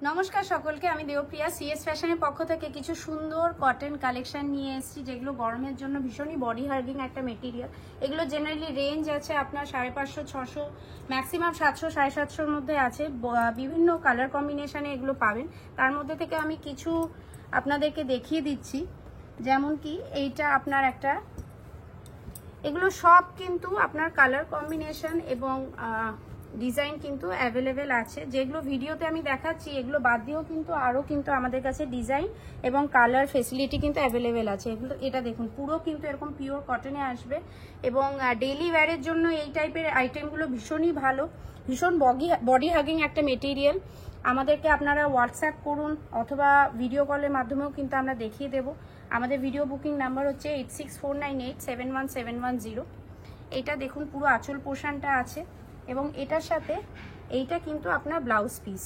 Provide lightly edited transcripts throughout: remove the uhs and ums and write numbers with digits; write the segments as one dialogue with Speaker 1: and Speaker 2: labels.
Speaker 1: নমস্কার সকলকে, আমি দেবপ্রিয়া সিএস ফ্যাশনের পক্ষ থেকে কিছু সুন্দর কটন কালেকশন নিয়ে এসেছি, যেগুলো গরমের জন্য ভীষণই বডি হার্গিং একটা মেটেরিয়াল। এগুলো জেনারেলি রেঞ্জ আছে আপনার 550, 600, ম্যাক্সিমাম 700, 750-র মধ্যে আছে। বিভিন্ন কালার কম্বিনেশনে এগুলো পাবেন। তার মধ্যে থেকে আমি কিছু আপনাদেরকে দেখিয়ে দিচ্ছি, যেমন কি এইটা আপনার একটা, এগুলো সব কিন্তু আপনার কালার কম্বিনেশন এবং ডিজাইন কিন্তু অ্যাভেলেবেল আছে। যেগুলো ভিডিওতে আমি দেখাচ্ছি এগুলো বাদ দিয়েও কিন্তু আরও কিন্তু আমাদের কাছে ডিজাইন এবং কালার ফেসিলিটি কিন্তু অ্যাভেলেবেল আছে। এগুলো এটা দেখুন, পুরো কিন্তু এরকম পিওর কটনে আসবে এবং ডেইলি ওয়্যারের জন্য এই টাইপের আইটেমগুলো ভীষণই ভালো, ভীষণ বডি হাগিং একটা মেটেরিয়াল। আমাদেরকে আপনারা হোয়াটসঅ্যাপ করুন অথবা ভিডিও কলের মাধ্যমেও কিন্তু আমরা দেখিয়ে দেব। আমাদের ভিডিও বুকিং নাম্বার হচ্ছে 8649871710। এটা দেখুন পুরো আঁচল পোর্শনটা আছে এবং এটার সাথে এইটা কিন্তু আপনার ব্লাউজ পিস,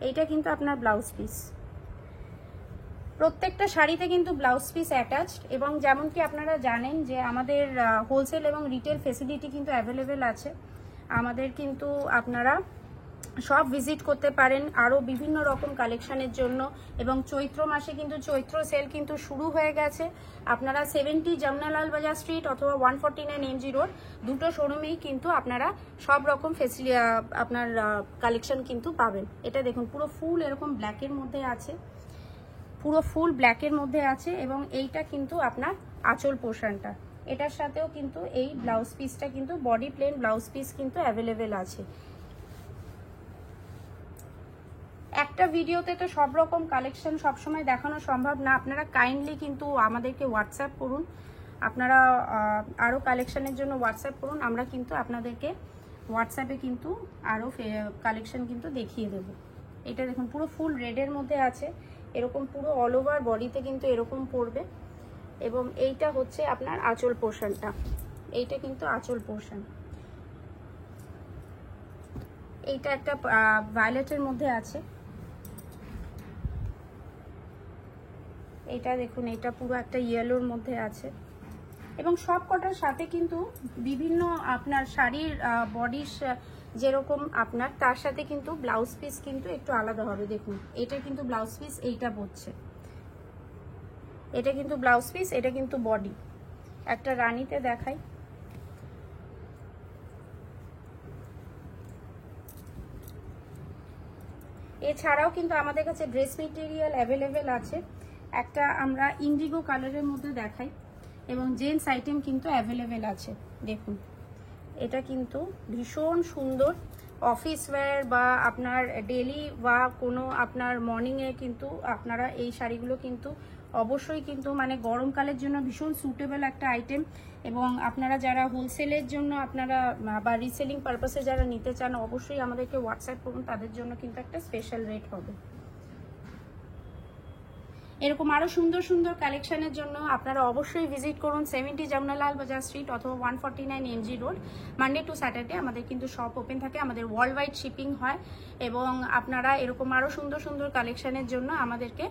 Speaker 1: এইটা কিন্তু আপনার ব্লাউজ পিস। প্রত্যেকটা শাড়িতে কিন্তু ব্লাউজ পিস অ্যাটাচড এবং যেমন কি আপনারা জানেন যে আমাদের হোলসেল এবং রিটেল ফেসিলিটি কিন্তু অ্যাভেলেবেল আছে। আমাদের কিন্তু আপনারা সব ভিজিট করতে পারেন আরও বিভিন্ন রকম কালেকশনের জন্য। এবং চৈত্র মাসে কিন্তু চৈত্র সেল কিন্তু শুরু হয়ে গেছে। আপনারা 70 যমুনালাল বাজার স্ট্রিট অথবা 149 MG রোড দুটো শোরুমেই কিন্তু আপনারা সব রকম আপনার কালেকশন কিন্তু পাবেন। এটা দেখুন পুরো ফুল এরকম ব্ল্যাকের মধ্যে আছে, পুরো ফুল ব্ল্যাকের মধ্যে আছে এবং এইটা কিন্তু আপনার আঁচল পোর্শনটা। এটার সাথেও কিন্তু এই ব্লাউজ পিসটা কিন্তু বডি প্লেন ব্লাউজ পিস কিন্তু অ্যাভেলেবেল আছে। একটা ভিডিওতে তো সব রকম কালেকশন সবসময় দেখানো সম্ভব না। আপনারা কাইন্ডলি কিন্তু আমাদেরকে হোয়াটসঅ্যাপ করুন, আপনারা আরও কালেকশনের জন্য হোয়াটসঅ্যাপ করুন। আমরা কিন্তু আপনাদেরকে হোয়াটসঅ্যাপে কিন্তু আরও কালেকশন কিন্তু দেখিয়ে দেব। এটা দেখুন পুরো ফুল রেডের মধ্যে আছে, এরকম পুরো অল ওভার বডিতে কিন্তু এরকম পড়বে এবং এইটা হচ্ছে আপনার আঁচল পোর্শনটা, এইটা কিন্তু আঁচল পোর্শন। এইটা একটা ভায়োলেটের মধ্যে আছে, এটা দেখুন এটা পুরো একটা ইয়েলোর মধ্যে আছে এবং সব কটার সাথে কিন্তু বিভিন্ন আপনার শাড়ির বডির যেরকম আপনার তার সাথে কিন্তু ব্লাউজ পিস কিন্তু একটু আলাদা হবে। দেখুন এটা কিন্তু ব্লাউজ পিস, এইটা পড়ছে, এটা কিন্তু ব্লাউজ পিস, এটা কিন্তু বডি। একটা রানীতে দেখাই, এছাড়াও কিন্তু আমাদের কাছে ড্রেস মেটেরিয়াল অ্যাভেলেবেল আছে। একটা আমরা ইন্ডিগো কালারের মধ্যে দেখাই এবং জেন্টস আইটেম কিন্তু অ্যাভেলেবেল আছে। দেখুন এটা কিন্তু ভীষণ সুন্দর অফিস ওয়্যার বা আপনার ডেলি বা কোনো আপনার মর্নিংয়ে কিন্তু আপনারা এই শাড়িগুলো কিন্তু অবশ্যই কিন্তু মানে গরমকালের জন্য ভীষণ সুটেবল একটা আইটেম। এবং আপনারা যারা হোলসেলের জন্য আপনারা বা রিসেলিং পারপাসে যারা নিতে চান অবশ্যই আমাদেরকে হোয়াটসঅ্যাপ করুন, তাদের জন্য কিন্তু একটা স্পেশাল রেট হবে। এরকম আরও সুন্দর সুন্দর কালেকশনের জন্য আপনারা অবশ্যই ভিজিট করুন 70 যমুনালাল বাজার স্ট্রিট অথবা 149 MG road. Monday to Saturday আমাদের কিন্তু শপ ওপেন থাকে, আমাদের ওয়ার্ল্ড ওয়াইড শিপিং হয় এবং আপনারা এরকম আরও সুন্দর সুন্দর কালেকশনের জন্য আমাদেরকে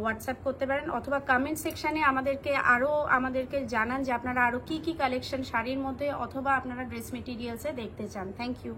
Speaker 1: হোয়াটসঅ্যাপ করতে পারেন অথবা কমেন্ট সেকশানে আমাদেরকে জানান যে আপনারা আরও কী কী কালেকশন শাড়ির মধ্যে অথবা আপনারা ড্রেস মেটেরিয়ালসে দেখতে চান। Thank you.